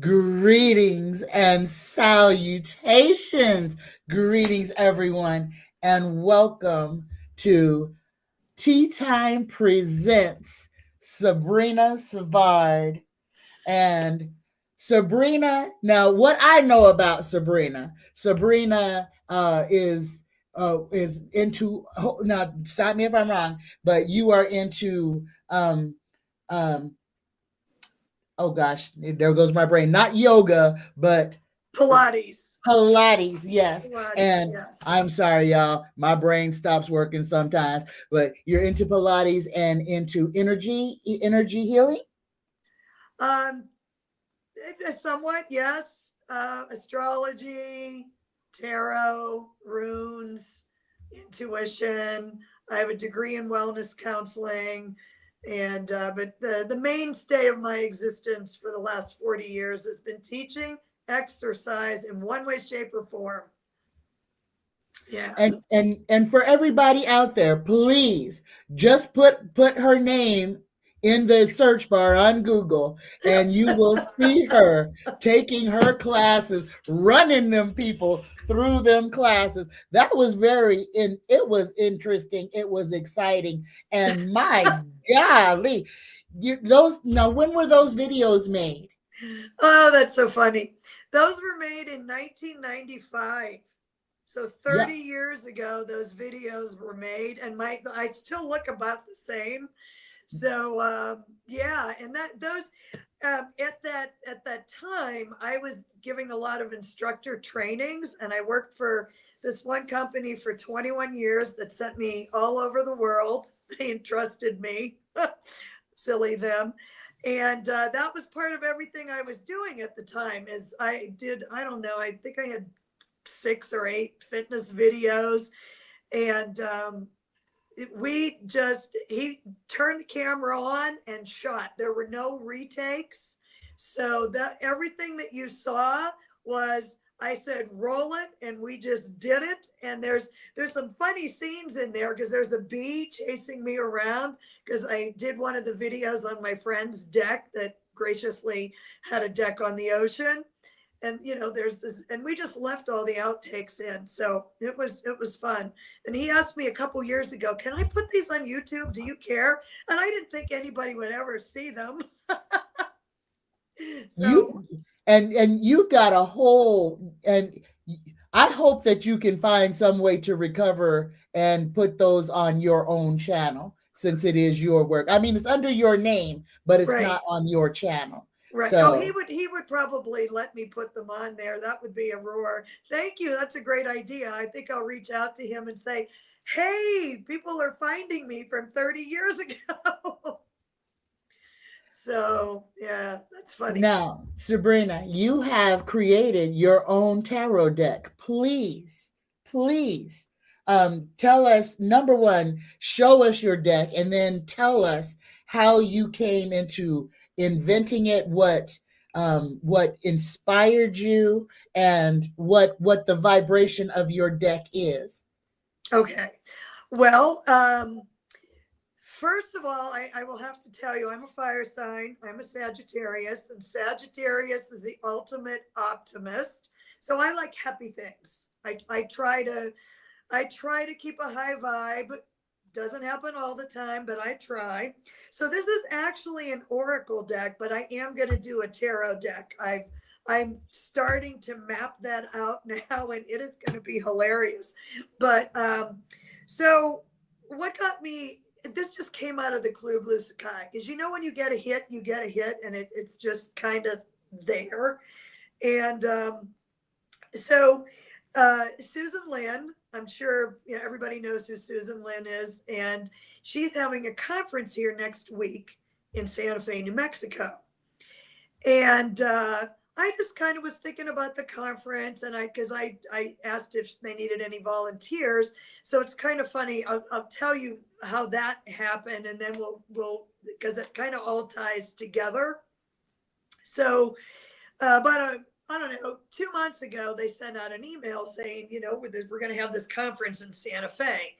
Greetings and salutations. Greetings, everyone, and welcome to Tea Time Presents Sabrina Svard. And Sabrina, now what I know about Sabrina is into, now stop me if I'm wrong, but you are into um oh gosh, there goes my brain. Not yoga, but Pilates. Pilates, yes. Pilates, And yes. I'm sorry, y'all. My brain stops working sometimes. But you're into Pilates and into energy healing. Um, Somewhat, yes. Astrology, tarot, runes, intuition. I have a degree in wellness counseling, and but the mainstay of my existence for the last 40 years has been teaching exercise in one way, shape, or form. Yeah. And for everybody out there, please just put her name in the search bar on Google and you will see her taking her classes, running them people through them classes. That was it was interesting, it was exciting, and my golly, those now when were those videos made? Oh, that's so funny. Those were made in 1995. So 30 Yeah. years ago, those videos were made, and I still look about the same. So yeah, and those at that time, I was giving a lot of instructor trainings, and I worked for this one company for 21 years that sent me all over the world. They entrusted me, silly them, and that was part of everything I was doing at the time. Is I did, I don't know, I think I had 6 or 8 fitness videos, and he turned the camera on and shot. There were no retakes, so that everything that you saw was, I said roll it, and we just did it. And there's some funny scenes in there because there's a bee chasing me around because I did one of the videos on my friend's deck that graciously had a deck on the ocean. And there's this, and we just left all the outtakes in, so it was fun. And he asked me a couple years ago, can I put these on YouTube, do you care? And I didn't think anybody would ever see them. So You and you've got a whole, and I hope that you can find some way to recover and put those on your own channel since it is your work. I mean, it's under your name, but it's right. not on your channel. Right. Oh, he So would he would probably let me put them on there. That would be a roar. Thank you. That's a great idea. I think I'll reach out to him and say, hey, people are finding me from 30 years ago. So yeah, that's funny. now, Sabrina, you have created your own tarot deck. Please, tell us, number one, show us your deck, and then tell us how you came into inventing it, what inspired you, and what the vibration of your deck is. Okay. Well, first of all, I will have to tell you, I'm a fire sign. I'm a Sagittarius, and Sagittarius is the ultimate optimist. So I like happy things. I try to keep a high vibe. Doesn't happen all the time, but I try. So this is actually an oracle deck, but I am going to do a tarot deck. I'm starting to map that out now, and it is going to be hilarious. But so what got me? This just came out of the clear blue sky, because when you get a hit, you get a hit, and it's just kind of there. And so Susan Lynn, I'm sure everybody knows who Susan Lynn is, and she's having a conference here next week in Santa Fe, New Mexico. And I just kind of was thinking about the conference, and because I asked if they needed any volunteers. So it's kind of funny. I'll tell you how that happened, and then we'll because it kind of all ties together. So about I don't know, 2 months ago, they sent out an email saying, we're going to have this conference in Santa Fe.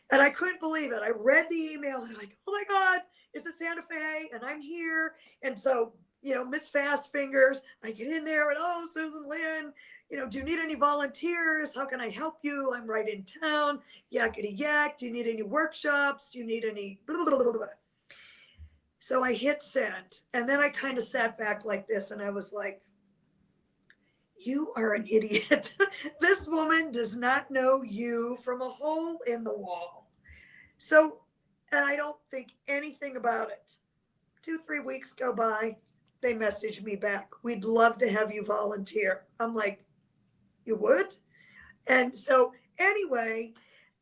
And I couldn't believe it. I read the email and I'm like, oh my God, it's in Santa Fe and I'm here. And so Miss Fast Fingers. I get in there and, oh, Susan Lynn, do you need any volunteers? How can I help you? I'm right in town. Yakety yak. Do you need any workshops? Do you need any blah, blah, blah, blah. So I hit send, and then I kind of sat back like this, and I was like, you are an idiot. This woman does not know you from a hole in the wall. So, and I don't think anything about it. 2-3 weeks go by. They message me back. We'd love to have you volunteer. I'm like, you would? And so anyway,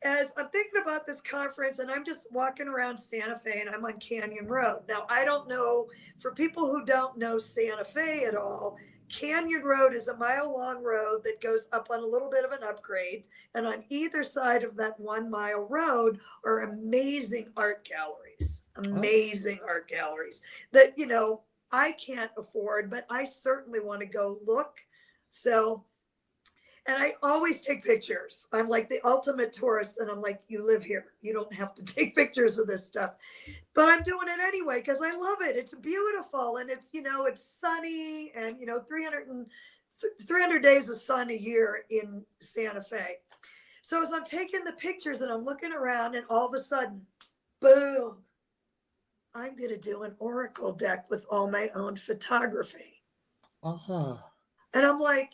as I'm thinking about this conference and I'm just walking around Santa Fe and I'm on Canyon Road. Now, I don't know, for people who don't know Santa Fe at all, Canyon Road is a mile-long road that goes up on a little bit of an upgrade. And on either side of that 1-mile road are amazing art galleries, amazing art galleries that, I can't afford, but I certainly want to go look. So, and I always take pictures. I'm like the ultimate tourist. And I'm like, you live here. You don't have to take pictures of this stuff. But I'm doing it anyway because I love it. It's beautiful. And it's, it's sunny and, 300 days of sun a year in Santa Fe. So as I'm taking the pictures and I'm looking around and all of a sudden, boom, I'm going to do an oracle deck with all my own photography. Uh-huh. And I'm like,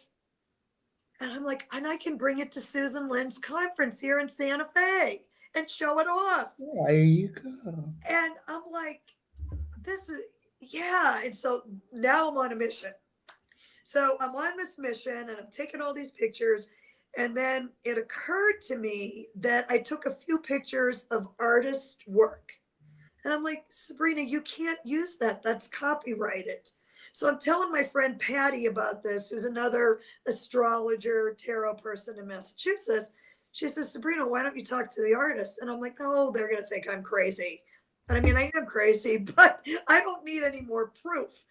and I can bring it to Susan Lynn's conference here in Santa Fe and show it off. There you go. And I'm like, this is, yeah. And so now I'm on a mission. So I'm on this mission and I'm taking all these pictures. And then it occurred to me that I took a few pictures of artist work. And I'm like, Sabrina, you can't use that. That's copyrighted. So I'm telling my friend Patty about this, who's another astrologer, tarot person in Massachusetts. She says, Sabrina, why don't you talk to the artist? And I'm like, oh, they're going to think I'm crazy. And I mean, I am crazy, but I don't need any more proof.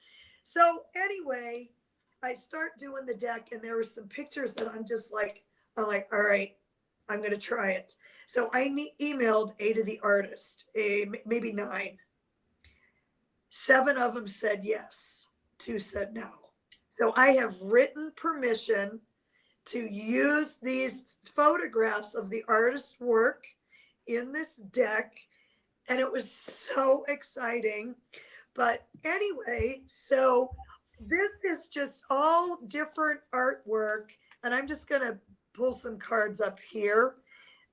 So anyway, I start doing the deck and there were some pictures that I'm like, all right, I'm going to try it. So I emailed 8 of the artists, maybe 9. 7 of them said yes. 2 said no. So I have written permission to use these photographs of the artist's work in this deck. And it was so exciting. But anyway, so this is just all different artwork. And I'm just going to pull some cards up here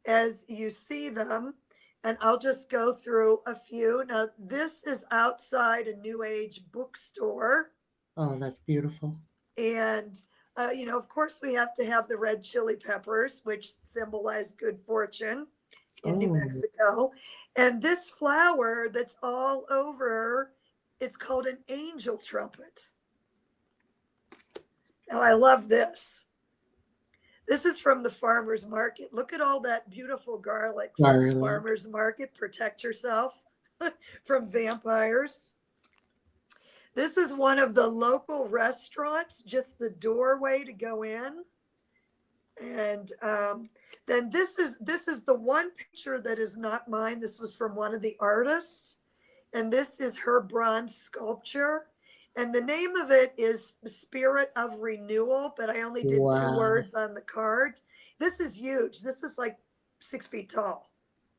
as you see them. And I'll just go through a few. Now, this is outside a New Age bookstore. Oh, that's beautiful. And, of course, we have to have the red chili peppers, which symbolize good fortune in New Mexico. And this flower that's all over, it's called an angel trumpet. Now, I love this. This is from the farmer's market. Look at all that beautiful garlic from the farmer's market. Protect yourself from vampires. This is one of the local restaurants, just the doorway to go in. And then this is the one picture that is not mine. This was from one of the artists. And this is her bronze sculpture. And the name of it is Spirit of Renewal, but I only did 2 words on the card. This is huge. This is like 6 feet tall.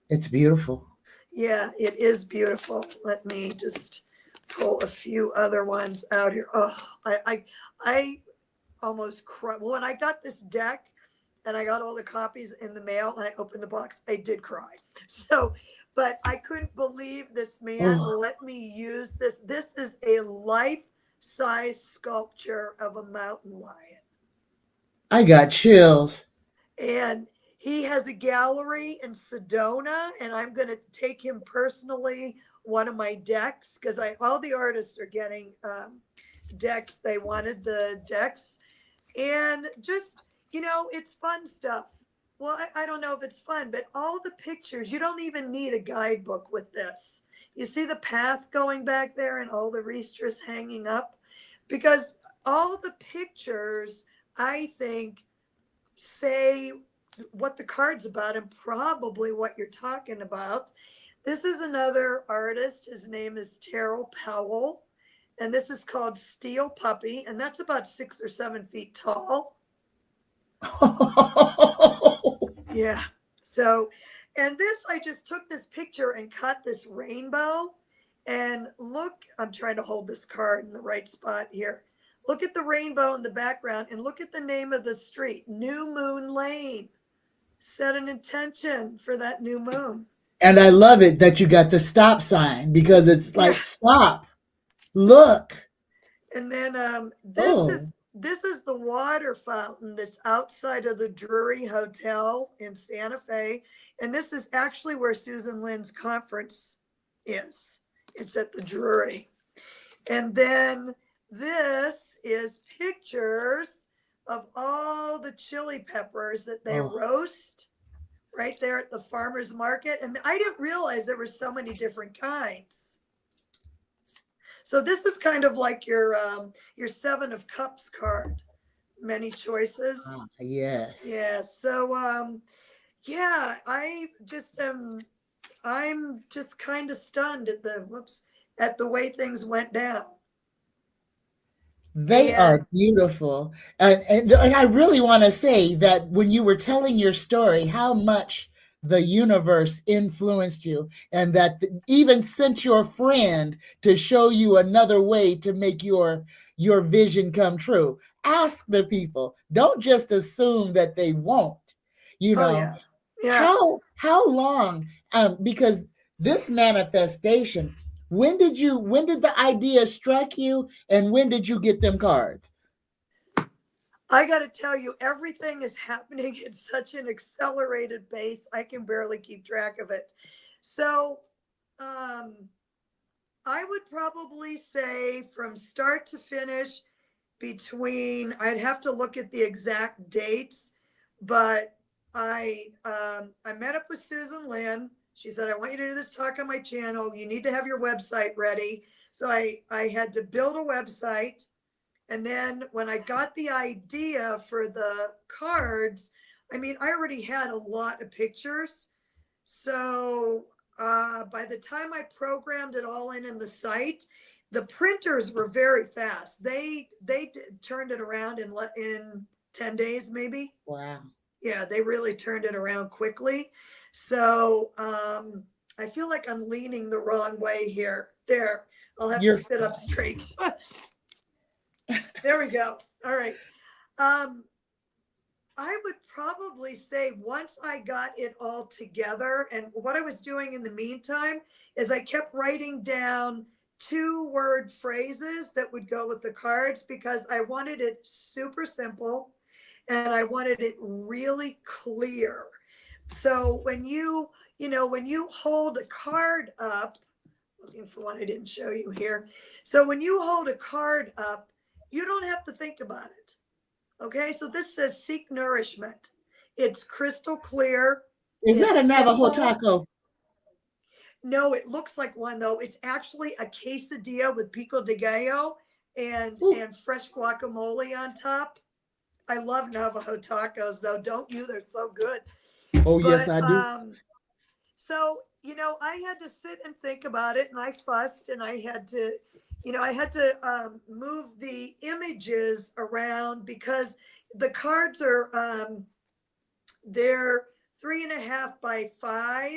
It's beautiful. Yeah, it is beautiful. Let me just pull a few other ones out here. Oh, I almost cried. When I got this deck and I got all the copies in the mail and I opened the box, I did cry. So, but I couldn't believe this man let me use this. This is a life-size sculpture of a mountain lion. I got chills. And he has a gallery in Sedona, and I'm going to take him personally one of my decks because all the artists are getting decks. They wanted the decks. And just, it's fun stuff. Well, I don't know if it's fun, but all the pictures, you don't even need a guidebook with this. You see the path going back there and all the ristras hanging up? Because all the pictures, I think, say what the card's about and probably what you're talking about. This is another artist. His name is Terrell Powell. And this is called Steel Puppy, and that's about 6 or 7 feet tall. Yeah. So, and this, I just took this picture and cut this rainbow. And look, I'm trying to hold this card in the right spot here. Look at the rainbow in the background and look at the name of the street, New Moon Lane. Set an intention for that new moon. And I love it that you got the stop sign because it's like, Yeah. stop, look. And then Oh, this is the water fountain that's outside of the Drury Hotel in Santa Fe. And this is actually where Susan Lynn's conference is. It's at the Drury. And then this is pictures of all the chili peppers that they oh, roast right there at the farmer's market. And I didn't realize there were so many different kinds. So this is kind of like your 7 of Cups card. Many choices. yes. Yeah. So yeah, I'm just kind of stunned at the way things went down. They And are beautiful. And I really want to say that when you were telling your story, how much the universe influenced you, and that even sent your friend to show you another way to make your vision come true. Ask the people. Don't just assume that they won't. You oh know, yeah, yeah. how long because this manifestation, when did the idea strike you, and when did you get them cards? I got to tell you, everything is happening at such an accelerated pace. I can barely keep track of it. So, um, I would probably say from start to finish, I'd have to look at the exact dates, but I met up with Susan Lynn. She said, I want you to do this talk on my channel. You need to have your website ready. So I had to build a website. And then when I got the idea for the cards, I mean, I already had a lot of pictures. So by the time I programmed it all in the site, the printers were very fast. They turned it around in 10 days, maybe. Wow. Yeah, they really turned it around quickly. So I feel like I'm leaning the wrong way here. There, I'll have to sit up straight. There we go. All right. I would probably say once I got it all together, and what I was doing in the meantime is I kept writing down 2-word phrases that would go with the cards because I wanted it super simple and I wanted it really clear. So when when you hold a card up, looking for one I didn't show you here. So when you hold a card up, you don't have to think about it. Okay, so this says seek nourishment. It's crystal clear. Is that a It's Navajo simple. taco? No, it looks like one though. It's actually a quesadilla with pico de gallo and Ooh. and fresh guacamole on top. I love Navajo tacos though, don't you? They're so good. Oh, yes, But I do. so I had to sit and think about it, and I fussed, and I had to move the images around because the cards are they're 3.5 by 5.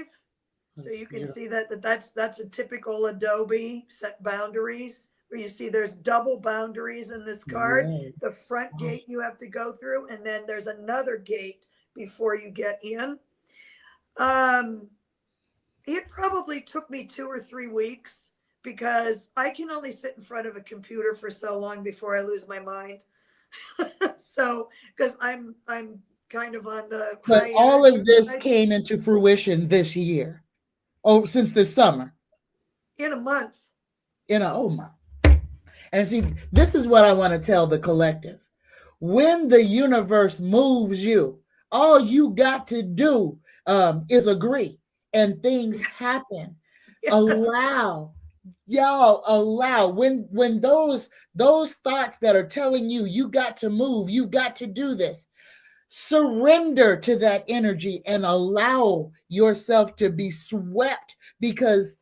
So you can see that's a typical Adobe set boundaries where you see there's double boundaries in this card. Yes. The front gate you have to go through, and then there's another gate before you get in. It probably took me 2 or 3 weeks because I can only sit in front of a computer for so long before I lose my mind. So, because I'm kind of on the But high all energy of this side. came into fruition this year. Oh, since this summer. In a month. Oh my. And see, this is what I want to tell the collective. When the universe moves you, all you got to do is agree, and things happen. Yes. Allow when those thoughts that are telling you you got to move, you got to do this, surrender to that energy and allow yourself to be swept, because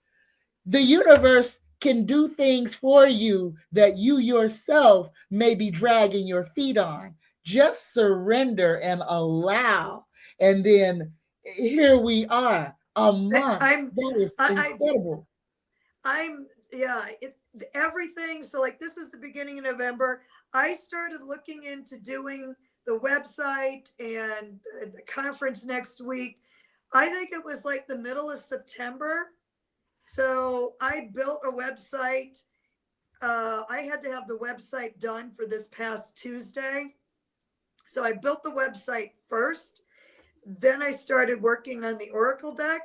the universe can do things for you that you yourself may be dragging your feet on. Just surrender and allow. And then here we are, a month. I'm, That is I, incredible. I'm, yeah, everything. So like, this is the beginning of November. I started looking into doing the website and the conference next week. I think it was like the middle of September. So I built a website. I had to have the website done for this past Tuesday. So I built the website first. Then I started working on the Oracle deck.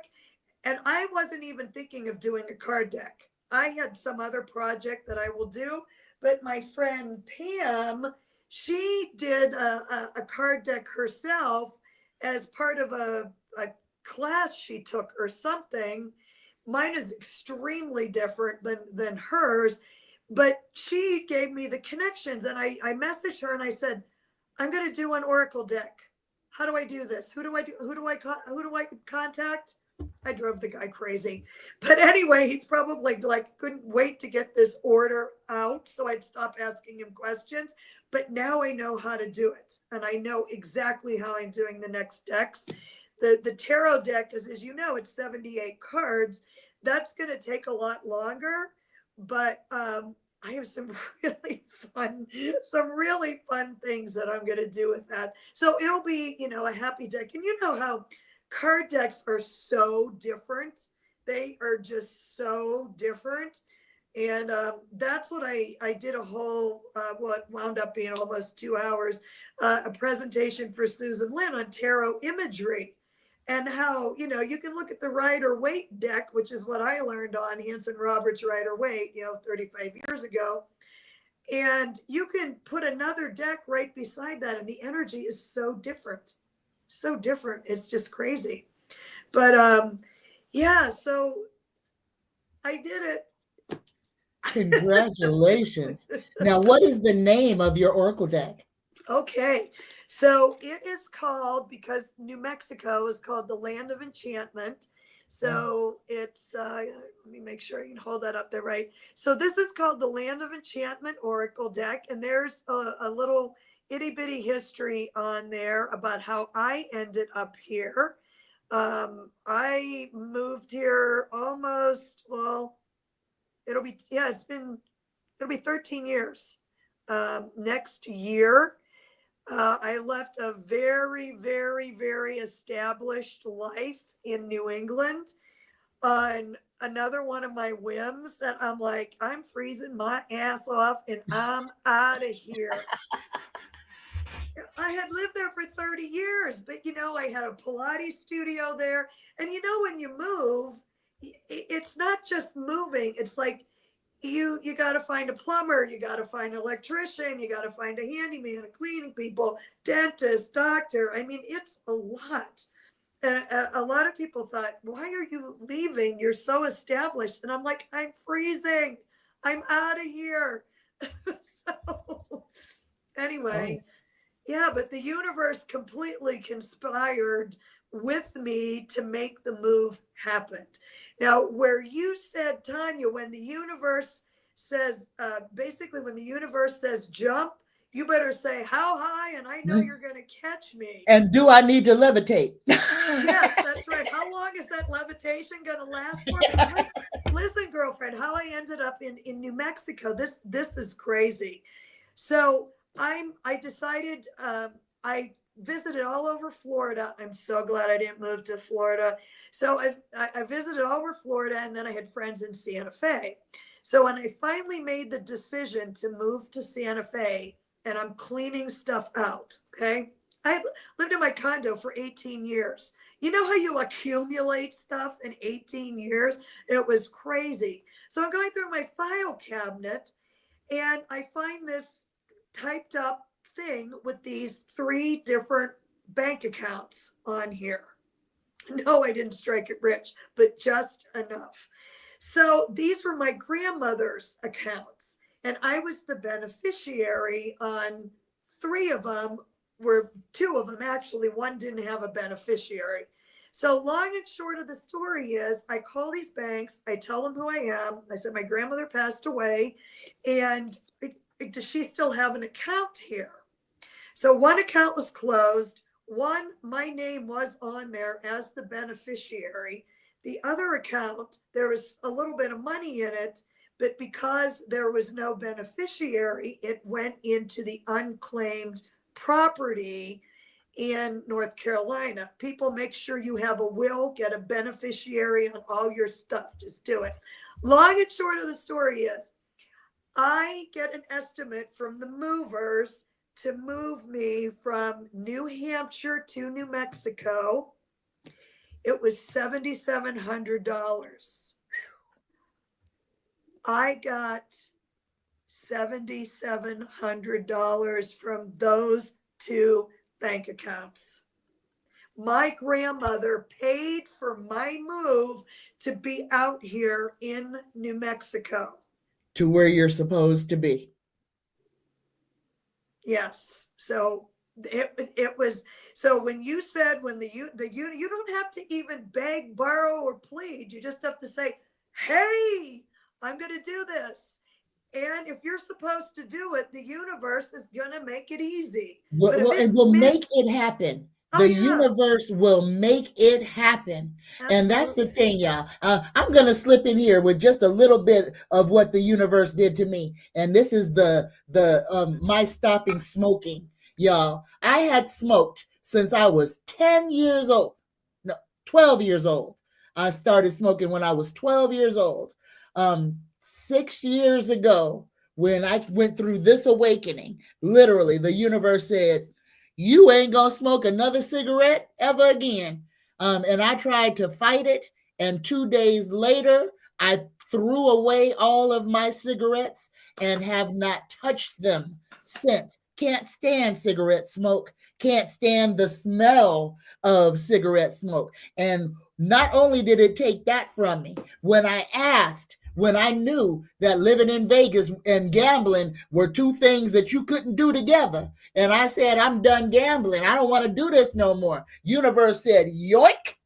And I wasn't even thinking of doing a card deck. I had some other project that I will do. But my friend Pam, she did a card deck herself as part of a class she took or something. Mine is extremely different than hers, but she gave me the connections, and I messaged her and I said, I'm going to do an Oracle deck. How do I do this? Who do I do? Who do I contact? I drove the guy crazy. But anyway, he's probably like, couldn't wait to get this order out so I'd stop asking him questions. But now I know how to do it. And I know exactly how I'm doing the next decks. The tarot deck is, as you know, it's 78 cards. That's going to take a lot longer. But I have some really fun things that I'm going to do with that. So it'll be, a happy deck. And you know how card decks are so different. They are just so different. And that's what I did a whole, what wound up being almost 2 hours, a presentation for Susan Lynn on tarot imagery. And how, you can look at the Rider-Waite deck, which is what I learned on Hanson Roberts Rider-Waite, 35 years ago. And you can put another deck right beside that, and the energy is so different. So different. It's just crazy. But yeah, so I did it. Congratulations. Now, what is the name of your Oracle deck? Okay, so it is called, because New Mexico is called the Land of Enchantment. So it's, let me make sure I can hold that up there right. So this is called the Land of Enchantment Oracle deck. And there's a little itty bitty history on there about how I ended up here. I moved here almost, well, it'll be 13 years next year. I left a very, very, very established life in New England on another one of my whims that I'm like, I'm freezing my ass off and I'm out of here. I had lived there for 30 years, but I had a Pilates studio there. And when you move, it's not just moving. It's like, you got to find a plumber, you got to find an electrician, you got to find a handyman, a cleaning people, dentist, doctor. I mean, it's a lot. And a lot of people thought, why are you leaving? You're so established. And I'm like, I'm freezing. I'm out of here. So anyway, yeah, but the universe completely conspired with me to make the move happen. Now, where you said, Tanya, when the universe says, basically, when the universe says jump, you better say how high, and I know you're going to catch me. And do I need to levitate? Yes, that's right. How long is that levitation going to last for? Listen, girlfriend, how I ended up in New Mexico. This is crazy. So I decided, I visited all over Florida. I'm so glad I didn't move to Florida. So I visited all over Florida, and then I had friends in Santa Fe. So when I finally made the decision to move to Santa Fe, and I'm cleaning stuff out, okay? I lived in my condo for 18 years. You know how you accumulate stuff in 18 years? It was crazy. So I'm going through my file cabinet, and I find this typed up thing with these 3 different bank accounts on here. No, I didn't strike it rich, but just enough. So these were my grandmother's accounts, and I was the beneficiary on 3 of them. Were 2 of them actually. One didn't have a beneficiary. So long and short of the story is I call these banks, I tell them who I am. I said, my grandmother passed away, and does she still have an account here? So one account was closed. One, my name was on there as the beneficiary. The other account, there was a little bit of money in it, but because there was no beneficiary, it went into the unclaimed property in North Carolina. People, make sure you have a will, get a beneficiary on all your stuff. Just do it. Long and short of the story is I get an estimate from the movers to move me from New Hampshire to New Mexico. It was $7,700. I got $7,700 from those two bank accounts. My grandmother paid for my move to be out here in New Mexico. To where you're supposed to be. Yes. So it was, so when you said, you don't have to even beg, borrow, or plead. You just have to say, hey, I'm going to do this. And if you're supposed to do it, the universe is going to make it easy. Well, it will make it happen. The universe will make it happen. Absolutely. And that's the thing, y'all. I'm going to slip in here with just a little bit of what the universe did to me. And this is my stopping smoking, y'all. I had smoked since I was 10 years old. No, 12 years old. I started smoking when I was 12 years old. 6 years ago, when I went through this awakening, literally the universe said, you ain't gonna smoke another cigarette ever again. And I tried to fight it. And 2 days later, I threw away all of my cigarettes and have not touched them since. Can't stand cigarette smoke. Can't stand the smell of cigarette smoke. And not only did it take that from me, when I knew that living in Vegas and gambling were two things that you couldn't do together. And I said, I'm done gambling. I don't want to do this no more. Universe said, yoink.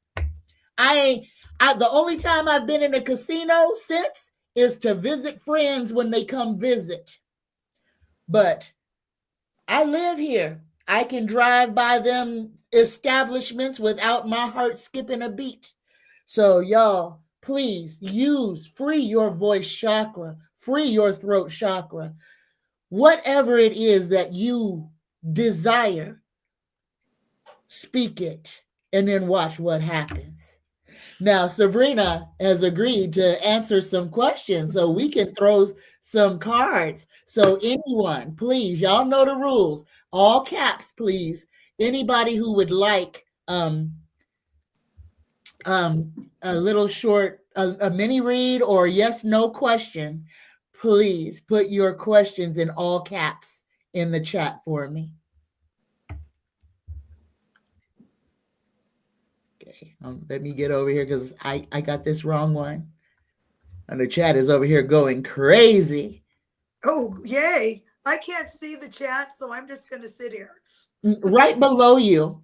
The only time I've been in a casino since is to visit friends when they come visit. But I live here. I can drive by them establishments without my heart skipping a beat. So y'all, please free your voice chakra, free your throat chakra. Whatever it is that you desire, speak it and then watch what happens. Now, Sabrina has agreed to answer some questions so we can throw some cards. So anyone, please, y'all know the rules. All caps, please. Anybody who would like a little short, a mini read or yes, no question, please put your questions in all caps in the chat for me. Okay, let me get over here because I got this wrong one. And the chat is over here going crazy. Oh, yay. I can't see the chat, so I'm just going to sit here. Right below you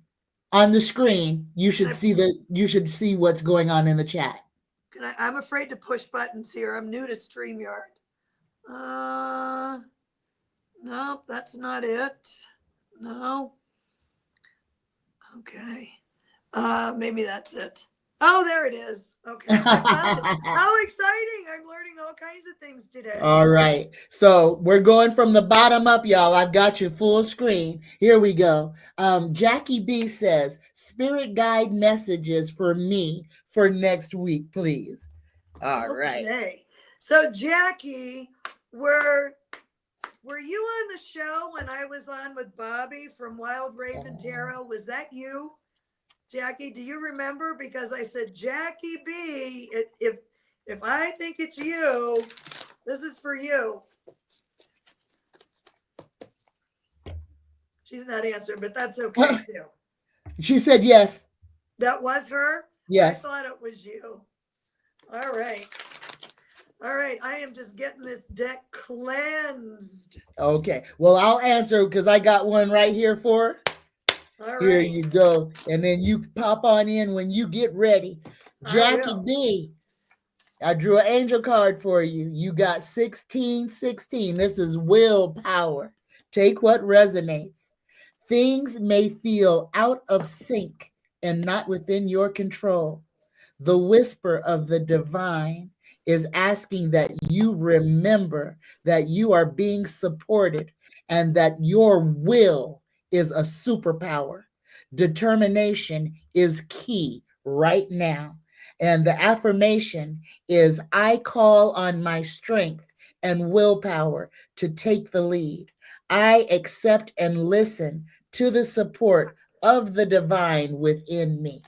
on the screen, you should see what's going on in the chat. I'm afraid to push buttons here. I'm new to StreamYard. Nope, that's not it. No. Okay. Maybe that's it. Oh, there it is. Okay. How exciting. I'm learning all kinds of things today. All right. So we're going from the bottom up, y'all. I've got you full screen. Here we go. Jackie B says, spirit guide messages for me for next week, please. All right. Okay. So Jackie, were you on the show when I was on with Bobby from Wild Raven Tarot? Was that you? Jackie, do you remember? Because I said, Jackie B, if I think it's you, this is for you. She's not answering, but that's okay too. She said yes. That was her? Yes. I thought it was you. All right. All right. I am just getting this deck cleansed. Okay. Well, I'll answer because I got one right here for her. All Here right. you go. And then you pop on in when you get ready. I Jackie will. B, I drew an angel card for you. You got 1616. This is willpower. Take what resonates. Things may feel out of sync and not within your control. The whisper of the divine is asking that you remember that you are being supported and that your will is a superpower. Determination is key right now. And the affirmation is I call on my strength and willpower to take the lead. I accept and listen to the support of the divine within me.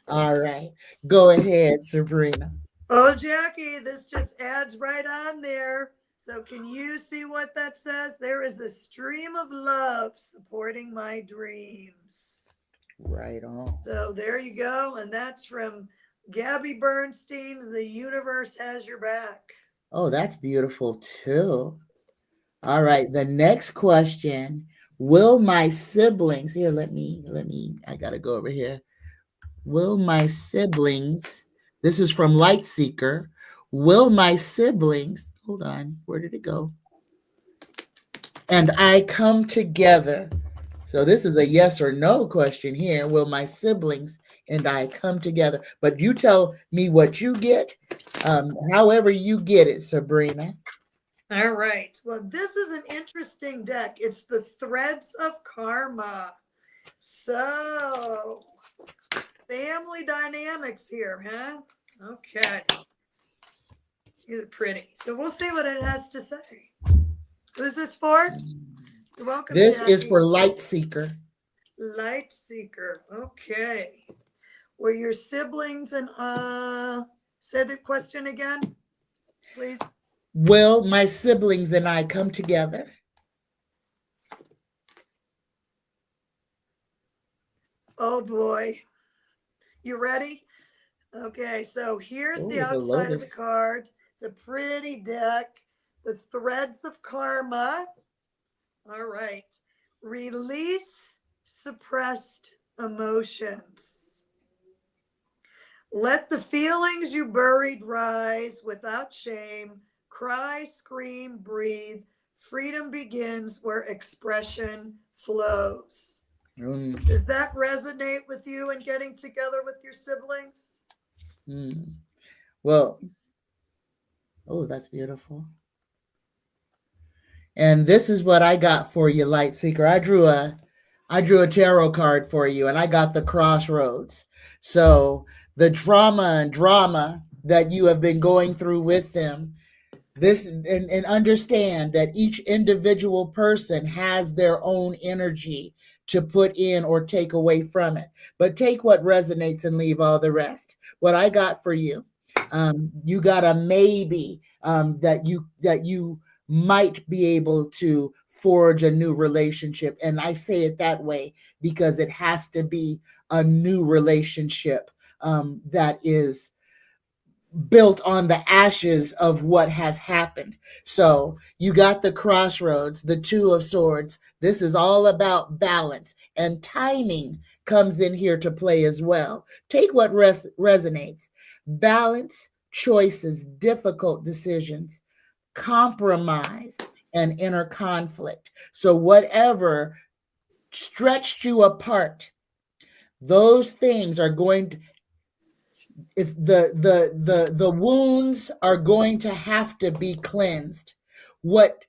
All right. Go ahead, Sabrina. Oh, Jackie, this just adds right on there. So, can you see what that says? There is a stream of love supporting my dreams. Right on. So, there you go. And that's from Gabby Bernstein's The Universe Has Your Back. Oh, that's beautiful too. All right. The next question. Will my siblings here, I gotta go over here. Will my siblings, this is from Lightseeker. Will my siblings, hold on, where did it go? And I come together. So this is a yes or no question here. Will my siblings and I come together? But you tell me what you get, however you get it, Sabrina. All right. Well, this is an interesting deck. It's the Threads of Karma. So, family dynamics here, huh? Okay. These are pretty. So, we'll see what it has to say. Who's this for? You're welcome, This is Jackie. for Lightseeker. Light Seeker. Okay. Were your siblings and say the question again, please. Will my siblings and I come together? Oh boy. You ready? Okay, so here's Oh, the the outside of the lotus. card. It's a pretty deck. The Threads of Karma. All right. Release suppressed emotions. Let the feelings you buried rise without shame. Cry, scream, breathe. Freedom begins where expression flows. Does that resonate with you in getting together with your siblings? Well, oh, that's beautiful. And this is what I got for you, Lightseeker. I drew a tarot card for you, and I got the crossroads. So the trauma and drama that you have been going through with them, this and understand that each individual person has their own energy to put in or take away from it. But take what resonates and leave all the rest. What I got for you, you got a maybe that you might be able to forge a new relationship. And I say it that way because it has to be a new relationship that is built on the ashes of what has happened. So you got the crossroads, the Two of Swords. This is all about balance, and timing comes in here to play as well. Take what resonates. Balance, choices, difficult decisions, compromise, and inner conflict. So whatever stretched you apart, those things are going to, it's the wounds are going to have to be cleansed. What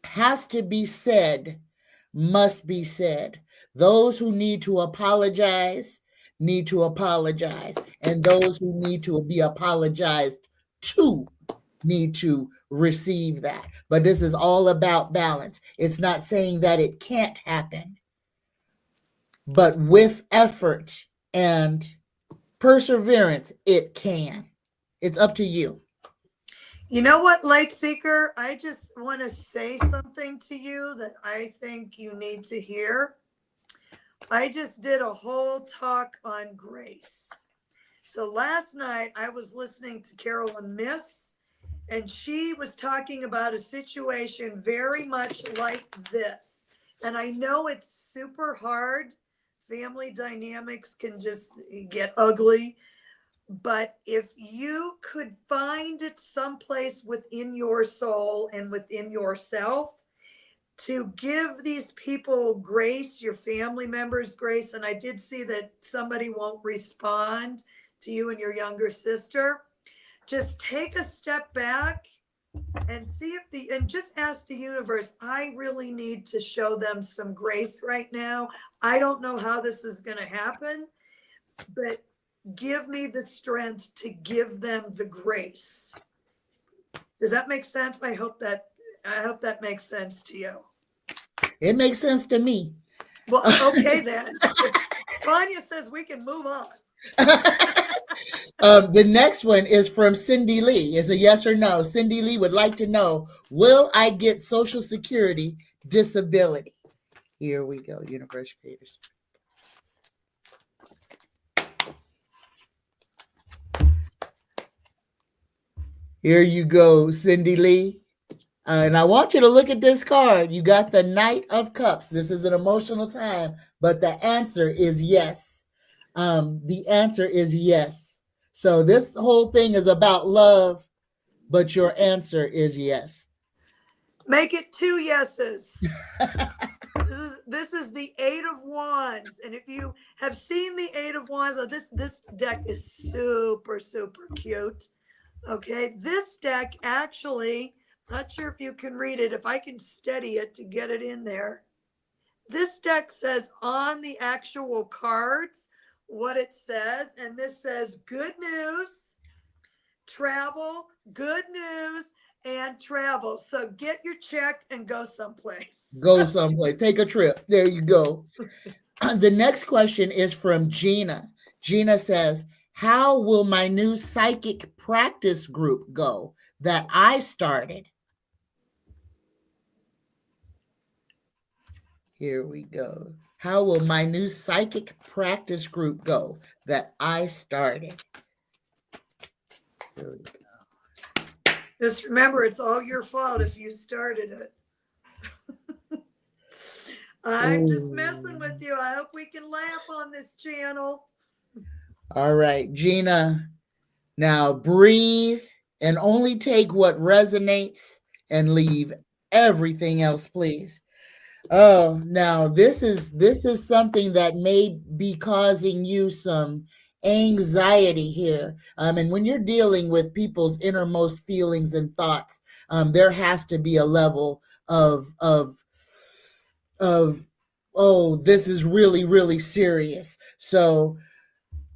has to be said must be said. Those who need to apologize need to apologize, and those who need to be apologized to need to receive that. But this is all about balance. It's not saying that it can't happen, but with effort and perseverance, it can. It's up to you. You know what, Light Seeker? I just want to say something to you that I think you need to hear. I just did a whole talk on grace. So last night I was listening to Carolyn Miss, and she was talking about a situation very much like this. And I know it's super hard family dynamics can just get ugly. But if you could find it someplace within your soul and within yourself to give these people grace, your family members grace, and I did see that somebody won't respond to you and your younger sister, just take a step back and see if and just ask the universe, I really need to show them some grace right now. I don't know how this is going to happen, but give me the strength to give them the grace. Does that make sense? I hope that makes sense to you. It makes sense to me. Well, okay then. Tanya says we can move on. The next one is from Cindy Lee. Is a yes or no. Cindy Lee would like to know, will I get Social Security disability? Here we go, Universe Creators. Here you go, Cindy Lee. And I want you to look at this card. You got the Knight of Cups. This is an emotional time, but the answer is yes. The answer is yes. So this whole thing is about love, but your answer is yes. Make it 2 yeses. This is the 8 of Wands, and if you have seen the 8 of Wands, this deck is super, super cute. Okay, this deck actually, not sure if you can read it, if I can steady it to get it in there. This deck says on the actual cards what it says, and this says good news, travel, good news, and travel. So get your check and go someplace. Go someplace. Take a trip. There you go. The next question is from Gina. Gina says, how will my new psychic practice group go that I started? Here we go. How will my new psychic practice group go that I started? Here we go. Just remember, it's all your fault if you started it. I'm just messing with you. I hope we can laugh on this channel. All right, Gina. Now breathe and only take what resonates and leave everything else, please. Oh, now this is something that may be causing you some anxiety here. And when you're dealing with people's innermost feelings and thoughts, there has to be a level of oh, this is really, really serious. So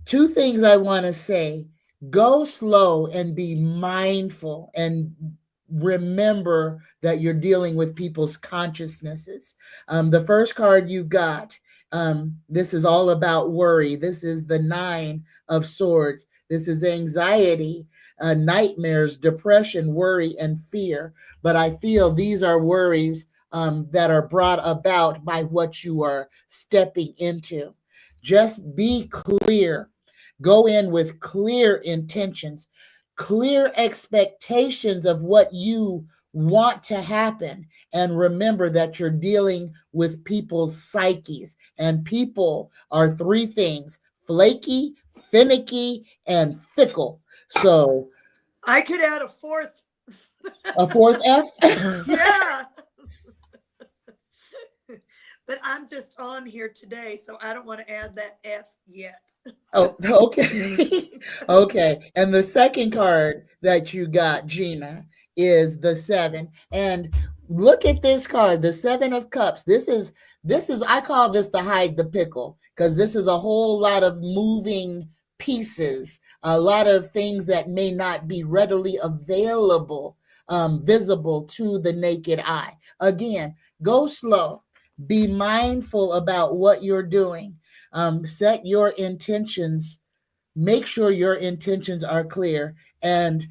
2 things I want to say. Go slow and be mindful and remember that you're dealing with people's consciousnesses. The first card you got, this is all about worry. This is the 9 of Swords. This is anxiety, nightmares, depression, worry, and fear. But I feel these are worries that are brought about by what you are stepping into. Just be clear. Go in with clear intentions, clear expectations of what you want to happen. And remember that you're dealing with people's psyches. And people are 3 things: flaky, finicky, and fickle. So I could add a 4th. A 4th F? Yeah. But I'm just on here today, so I don't want to add that F yet. Oh, okay. Okay. And the second card that you got, Gina, is the 7. And look at this card, the 7 of Cups. This is I call this the hide the pickle, because this is a whole lot of moving pieces, a lot of things that may not be readily available, visible to the naked eye. Again, go slow. Be mindful about what you're doing. Set your intentions. Make sure your intentions are clear, and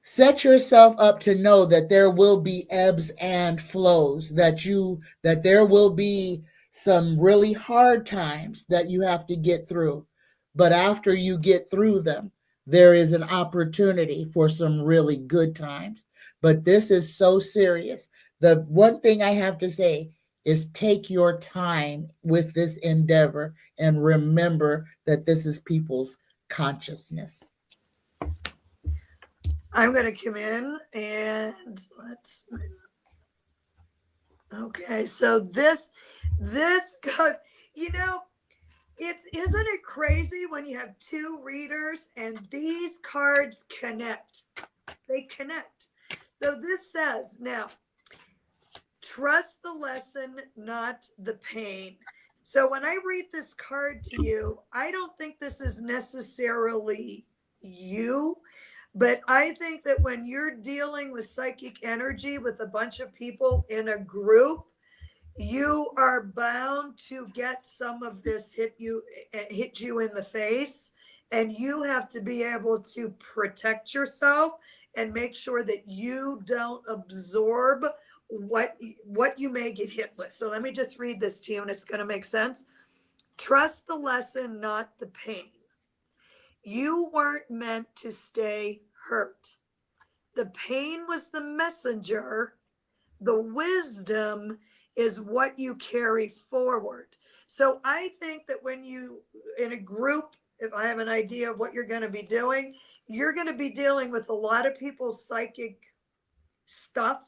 set yourself up to know that there will be ebbs and flows, that there will be some really hard times that you have to get through. But after you get through them, there is an opportunity for some really good times. But this is so serious. The one thing I have to say, is take your time with this endeavor and remember that this is people's consciousness. I'm going to come in and let's. Okay, so this goes. You know, isn't it crazy when you have two readers and these cards connect? They connect. So this says now, trust the lesson, not the pain. So when I read this card to you, I don't think this is necessarily you, but I think that when you're dealing with psychic energy with a bunch of people in a group, you are bound to get some of this hit you in the face, and you have to be able to protect yourself and make sure that you don't absorb what you may get hit with. So let me just read this to you and it's going to make sense. Trust the lesson, not the pain. You weren't meant to stay hurt. The pain was the messenger. The wisdom is what you carry forward. So I think that when you, in a group, if I have an idea of what you're going to be doing, you're going to be dealing with a lot of people's psychic stuff,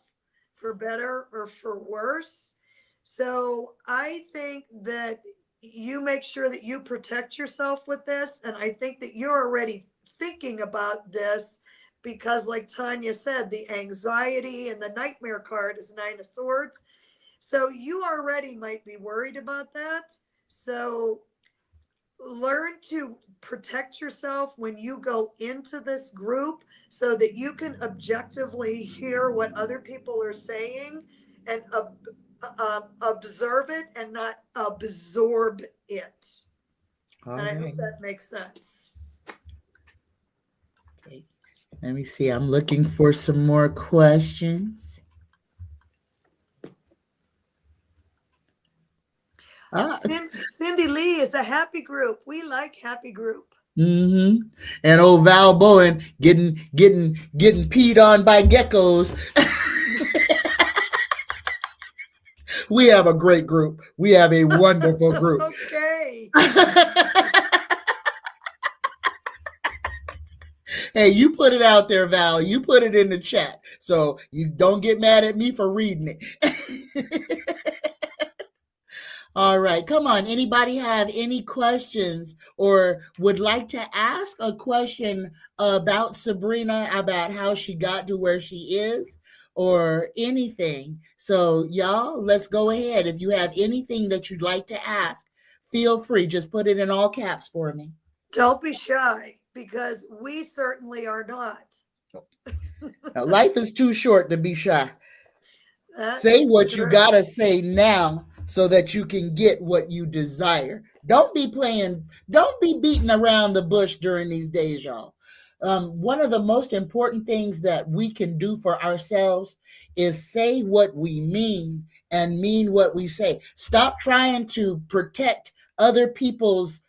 for better or for worse. So I think that you make sure that you protect yourself with this. And I think that you're already thinking about this because, like Tanya said, the anxiety and the nightmare card is 9 of Swords. So you already might be worried about that. So learn to protect yourself when you go into this group so that you can objectively hear what other people are saying and observe it and not absorb it. And I hope that makes sense. Okay. Let me see. I'm looking for some more questions. Cindy Lee is a happy group. We like happy group. Mm-hmm. And old Val Bowen getting peed on by geckos. We have a great group. We have a wonderful group. Okay. Hey, you put it out there, Val. You put it in the chat. So you don't get mad at me for reading it. All right, come on. Anybody have any questions or would like to ask a question about Sabrina, about how she got to where she is or anything? So y'all, let's go ahead. If you have anything that you'd like to ask, feel free. Just put it in all caps for me. Don't be shy because we certainly are not. Now, life is too short to be shy. Say what you gotta say now so that you can get what you desire. Don't be beating around the bush during these days, y'all. One of the most important things that we can do for ourselves is say what we mean and mean what we say. Stop trying to protect other people's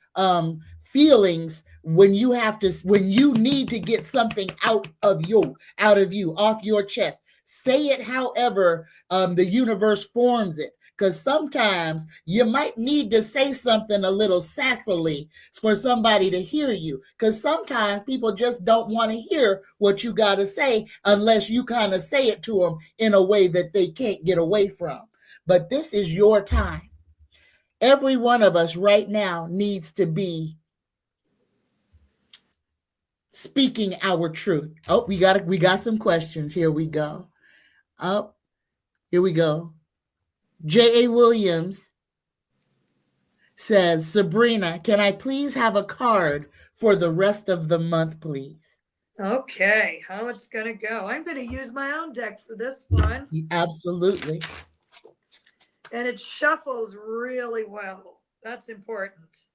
feelings when you need to get something out of you, off your chest. Say it however the universe forms it. Because sometimes you might need to say something a little sassily for somebody to hear you. Because sometimes people just don't want to hear what you got to say unless you kind of say it to them in a way that they can't get away from. But this is your time. Every one of us right now needs to be speaking our truth. Oh, we got some questions. Here we go. Oh, here we go. J.A. Williams says, Sabrina, can I please have a card for the rest of the month, please? Okay, how it's going to go. I'm going to use my own deck for this one. Absolutely. And it shuffles really well. That's important.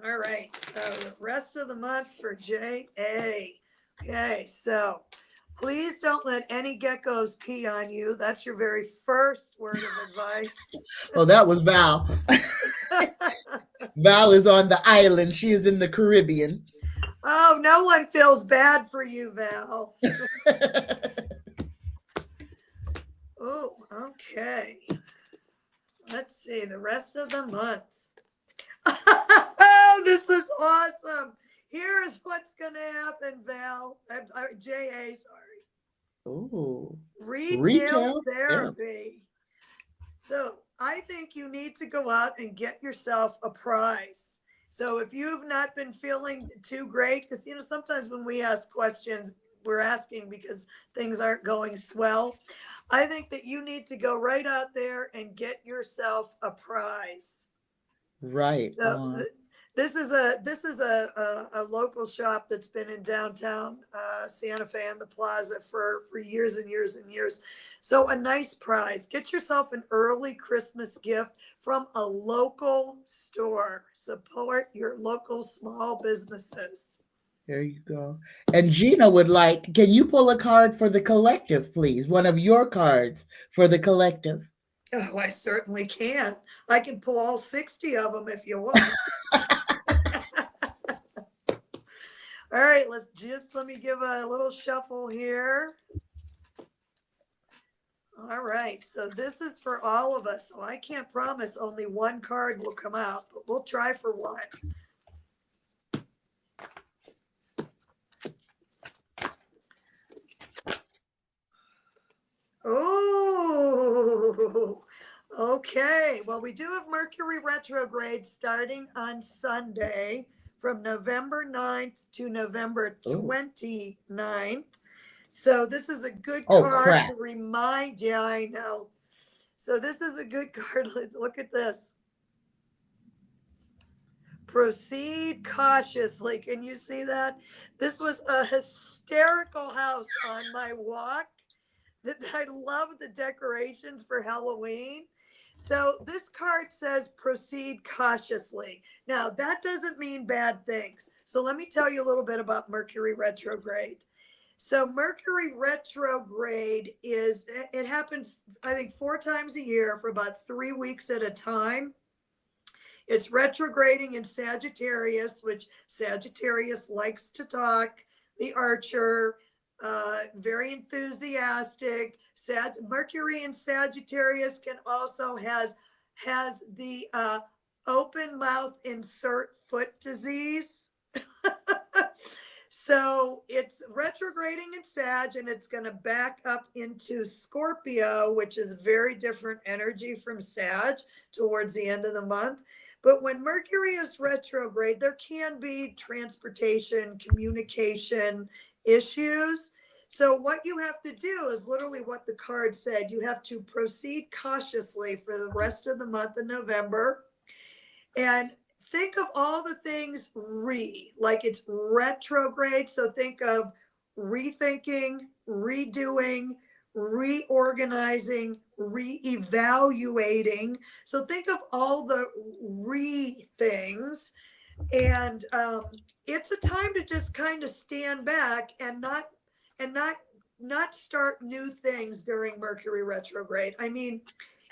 All right, so the rest of the month for J.A. Okay, so please don't let any geckos pee on you. That's your very first word of advice. Oh, that was Val. Val is on the island. She is in the Caribbean. Oh, no one feels bad for you, Val. Oh, okay. Let's see the rest of the month. Oh, this is awesome. Here's what's going to happen, Val. J.A., sorry. Oh, Retail retail therapy. therapy. So I think you need to go out and get yourself a prize. So if you have not been feeling too great, because sometimes when we ask questions, we're asking because things aren't going swell. I think that you need to go right out there and get yourself a prize. Right So on. this is a local shop that's been in downtown Santa Fe and the Plaza for years and years and years. So a nice prize. Get yourself an early Christmas gift from a local store. Support your local small businesses. There you go. And Gina would like, can you pull a card for the collective, please? One of your cards for the collective. Oh, I certainly can. I can pull all 60 of them if you want. All right, let me give a little shuffle here. All right, so this is for all of us. So I can't promise only one card will come out, but we'll try for one. Oh, okay. Well, we do have Mercury retrograde starting on Sunday from November 9th to November 29th. So this is a good card to remind. Yeah, I know. So this is a good card. Look at this. Proceed cautiously. Can you see that? This was a hysterical house on my walk. I love the decorations for Halloween. So this card says proceed cautiously. Now, that doesn't mean bad things. So let me tell you a little bit about Mercury retrograde. So Mercury retrograde it happens, I think, 4 times a year for about 3 weeks at a time. It's retrograding in Sagittarius, which Sagittarius likes to talk, the archer, very enthusiastic. Mercury in Sagittarius can also has the open mouth insert foot disease. So it's retrograding in Sag, and it's going to back up into Scorpio, which is very different energy from Sag towards the end of the month. But when Mercury is retrograde, there can be transportation, communication issues. So what you have to do is literally what the card said. You have to proceed cautiously for the rest of the month of November. And think of all the things like it's retrograde. So think of rethinking, redoing, reorganizing, reevaluating. So think of all the things. And it's a time to just kind of stand back and not start new things during Mercury retrograde. I mean,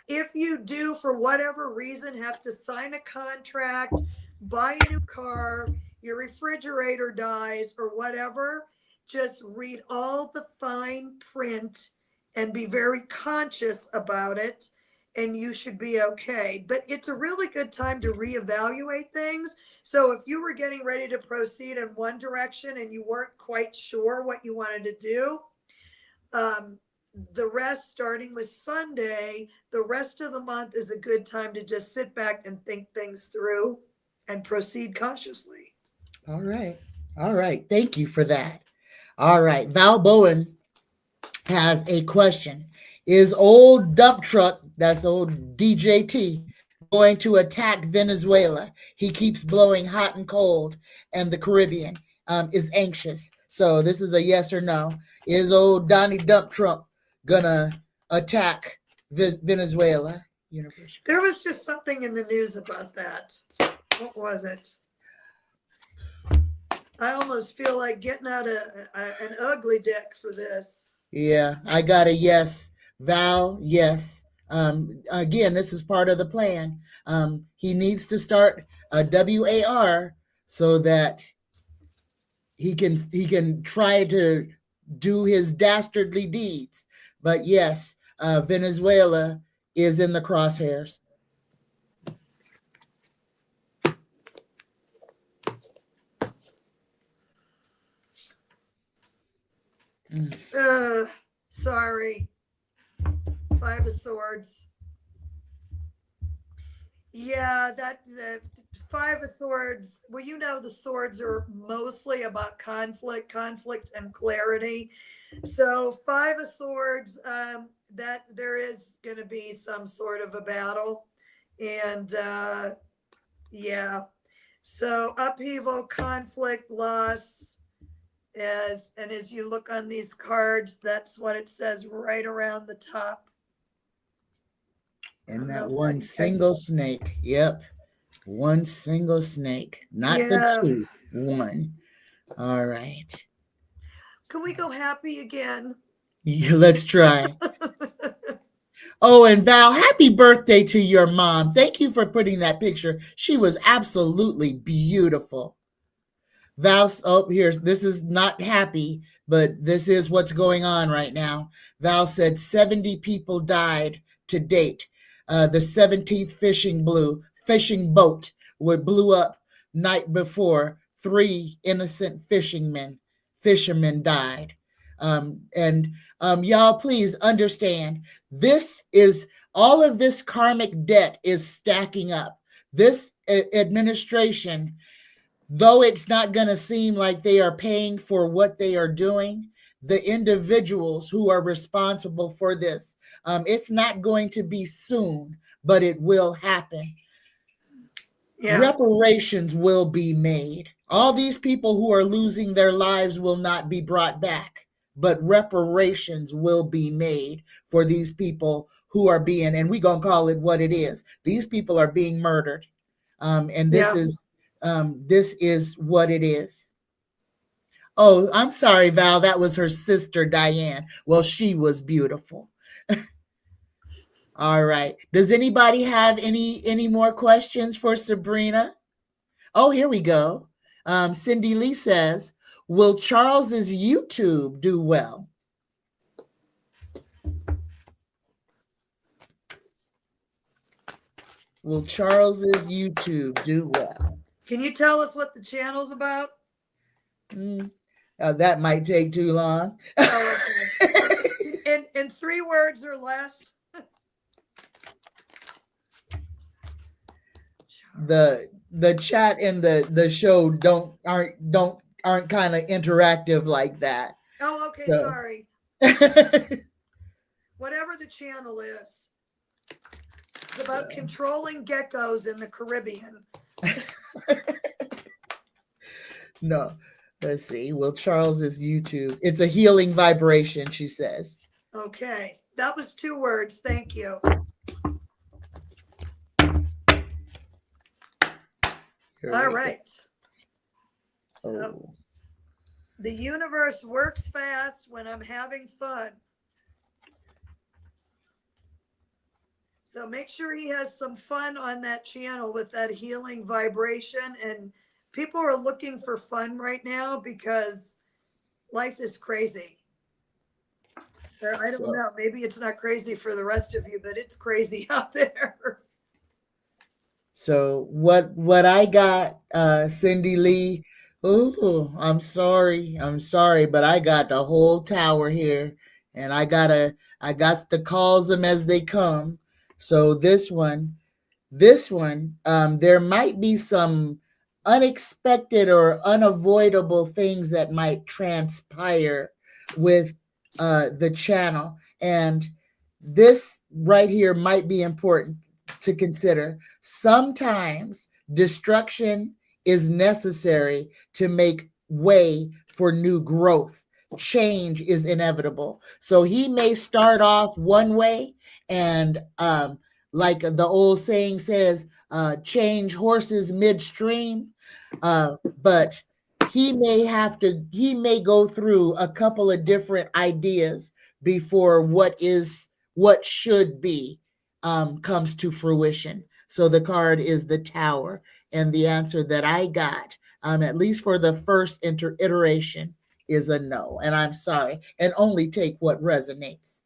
if you do, for whatever reason, have to sign a contract, buy a new car, your refrigerator dies, or whatever, just read all the fine print and be very conscious about it, and you should be okay. But it's a really good time to reevaluate things. So if you were getting ready to proceed in one direction and you weren't quite sure what you wanted to do, the rest, starting with Sunday, the rest of the month is a good time to just sit back and think things through and proceed cautiously. All right. All right. Thank you for that. All right. Val Bowen has a question. Is old dump truck, that's old DJT, going to attack Venezuela? He keeps blowing hot and cold, and the Caribbean is anxious. So this is a yes or no. Is old Donnie Dump Truck gonna attack Venezuela? University. There was just something in the news about that. What was it? I almost feel like getting out an ugly deck for this. Yeah, I got a yes. Val, yes. Again, this is part of the plan. He needs to start a WAR so that he can try to do his dastardly deeds. But yes, Venezuela is in the crosshairs. Sorry. Five of Swords. Yeah, the Five of Swords. Well, the swords are mostly about conflict and clarity. So Five of Swords, that there is going to be some sort of a battle, and yeah. So upheaval, conflict, loss. As you look on these cards, that's what it says right around the top. And that one single snake. Yep. One single snake. Not the two. One. All right. Can we go happy again? Yeah, let's try. Oh, and Val, happy birthday to your mom. Thank you for putting that picture. She was absolutely beautiful. Val, oh, this is not happy, but this is what's going on right now. Val said 70 people died to date. The 17th fishing boat blew up night before. 3 innocent fishermen died. Y'all, please understand, all of this karmic debt is stacking up. This administration, though it's not going to seem like they are paying for what they are doing, the individuals who are responsible for this, it's not going to be soon, but it will happen. Yeah. Reparations will be made. All these people who are losing their lives will not be brought back, but reparations will be made for these people who are being, and we're going to call it what it is. These people are being murdered. And this is what it is. Oh, I'm sorry, Val. That was her sister, Diane. Well, she was beautiful. All right. Does anybody have any more questions for Sabrina? Oh, here we go. Cindy Lee says, will Charles's YouTube do well? Will Charles's YouTube do well? Can you tell us what the channel's about? That might take too long. Oh, okay. in 3 words or less. The chat and the show aren't kind of interactive like that. Oh, okay, so. Sorry. Whatever the channel is. It's about controlling geckos in the Caribbean. No. Let's see. Well, Charles's YouTube. It's a healing vibration, she says. Okay. That was 2 words. Thank you. All right. So, the universe works fast when I'm having fun. So make sure he has some fun on that channel with that healing vibration. And people are looking for fun right now because life is crazy. I don't know. Maybe it's not crazy for the rest of you, but it's crazy out there. So what I got, Cindy Lee, I'm sorry, but I got the whole tower here, and I got to call them as they come. So this one, there might be some unexpected or unavoidable things that might transpire with the channel, and this right here might be important to consider. Sometimes destruction is necessary to make way for new growth. Change is inevitable. So he may start off one way, and like the old saying says, change horses midstream. But he may go through a couple of different ideas before what should be comes to fruition. So the card is the Tower, and the answer that I got, at least for the first iteration, is a no. And I'm sorry, and only take what resonates.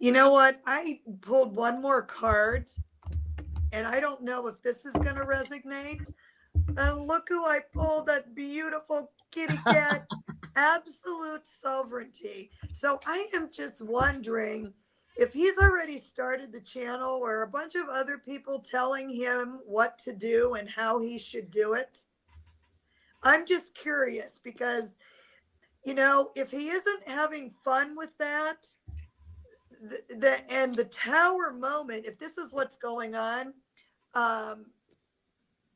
You know what? I pulled one more card, and I don't know if this is going to resonate. And look who I pulled, that beautiful kitty cat, absolute sovereignty. So I am just wondering if he's already started the channel or a bunch of other people telling him what to do and how he should do it. I'm just curious because, if he isn't having fun with that, and the tower moment, if this is what's going on, um,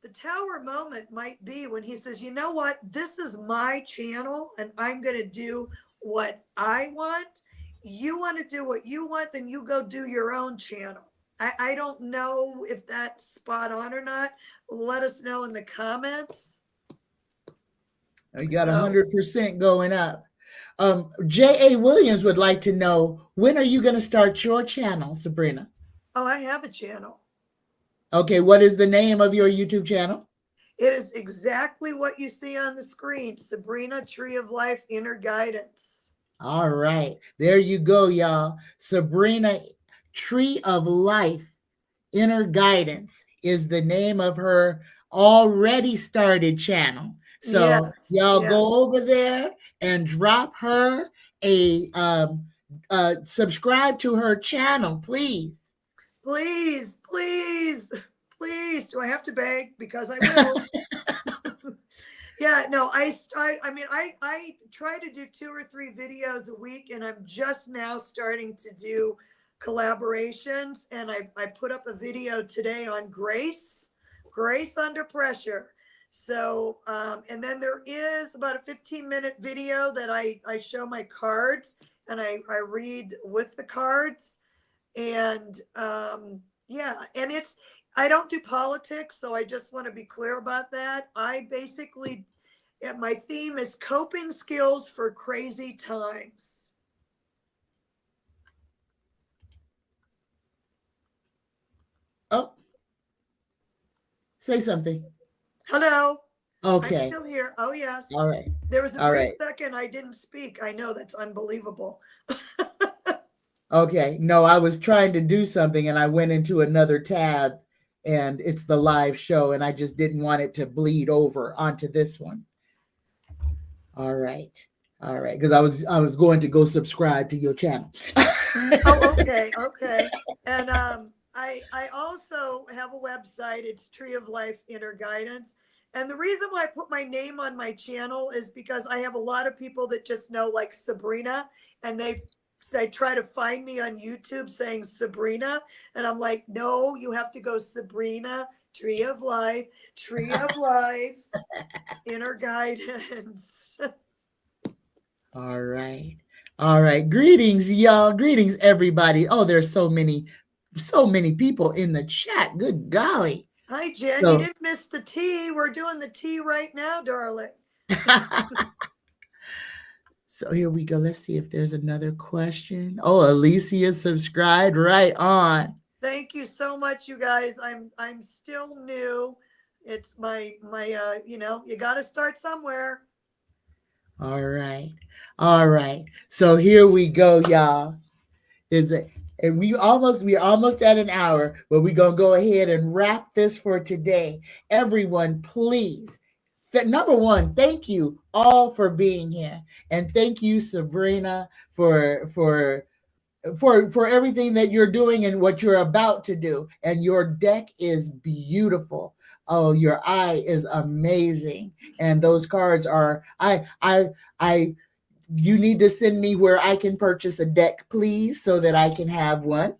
the tower moment might be when he says, you know what, this is my channel and I'm going to do what I want. You want to do what you want, then you go do your own channel. I don't know if that's spot on or not. Let us know in the comments. You got 100% going up. J.A. Williams would like to know, when are you going to start your channel, Sabrina? Oh, I have a channel. Okay, what is the name of your YouTube channel? It is exactly what you see on the screen, Sabrina Tree of Life Inner Guidance. All right, there you go, y'all. Sabrina Tree of Life Inner Guidance is the name of her already started channel. So y'all go over there and drop her a subscribe to her channel, please. Please, please, please. Do I have to beg? Because I will. Yeah, no, I try to do 2 or 3 videos a week, and I'm just now starting to do collaborations. And I put up a video today on grace under pressure. So, and then there is about a 15-minute video that I show my cards and I read with the cards. And yeah, and I don't do politics, so I just want to be clear about that. I basically, my theme is coping skills for crazy times. Oh, say something. Hello. Okay. I'm still here. Oh, yes. All right. There was a brief second I didn't speak. I know, that's unbelievable. Okay. No, I was trying to do something and I went into another tab and it's the live show and I just didn't want it to bleed over onto this one. All right. All right. Because I was going to go subscribe to your channel. Oh, okay. Okay. And I also have a website. It's Tree of Life Inner Guidance. And the reason why I put my name on my channel is because I have a lot of people that just know like Sabrina, and they try to find me on YouTube saying Sabrina. And I'm like, no, you have to go Sabrina, Tree of Life, Inner Guidance. All right. All right. Greetings, y'all. Greetings, everybody. Oh, there's so many people in the chat. Good golly. Hi, Jen. You didn't miss the tea. We're doing the tea right now, darling. So here we go. Let's see if there's another question. Oh, Alicia subscribed. Right on. Thank you so much, you guys. I'm still new. It's my you got to start somewhere. All right. All right. So here we go, y'all. And we're almost at an hour, but we're going to go ahead and wrap this for today. Everyone, please. Number one, thank you all for being here. And thank you, Sabrina, for everything that you're doing and what you're about to do. And your deck is beautiful. Oh, your eye is amazing. And those cards are, you need to send me where I can purchase a deck, please, so that I can have one.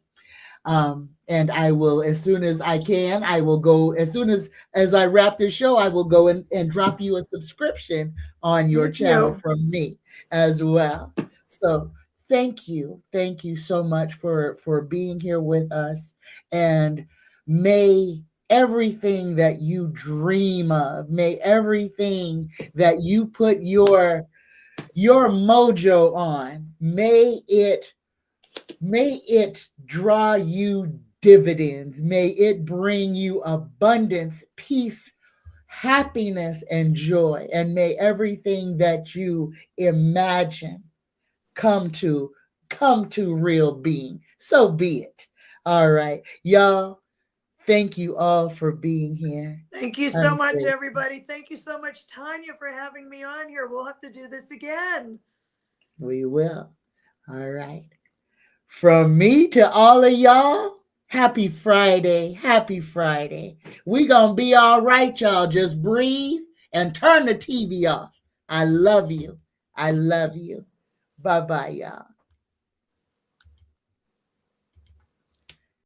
And I will, as soon as I can, I will go, as soon as I wrap this show, I will go and drop you a subscription on your channel from me as well. So thank you so much for being here with us. And may everything that you dream of, may everything that you put your mojo on, may it draw you dividends. May it bring you abundance, peace, happiness, and joy. And may everything that you imagine come to come to real being. So be it. All right. Y'all, thank you all for being here. Thank you so I'm much, grateful. everybody. Thank you so much, Tanya, for having me on here. We'll have to do this again. We will. All right. From me to all of y'all, happy Friday. Happy Friday. We gonna be all right, y'all. Just breathe and turn the TV off. I love you. I love you. Bye-bye, y'all.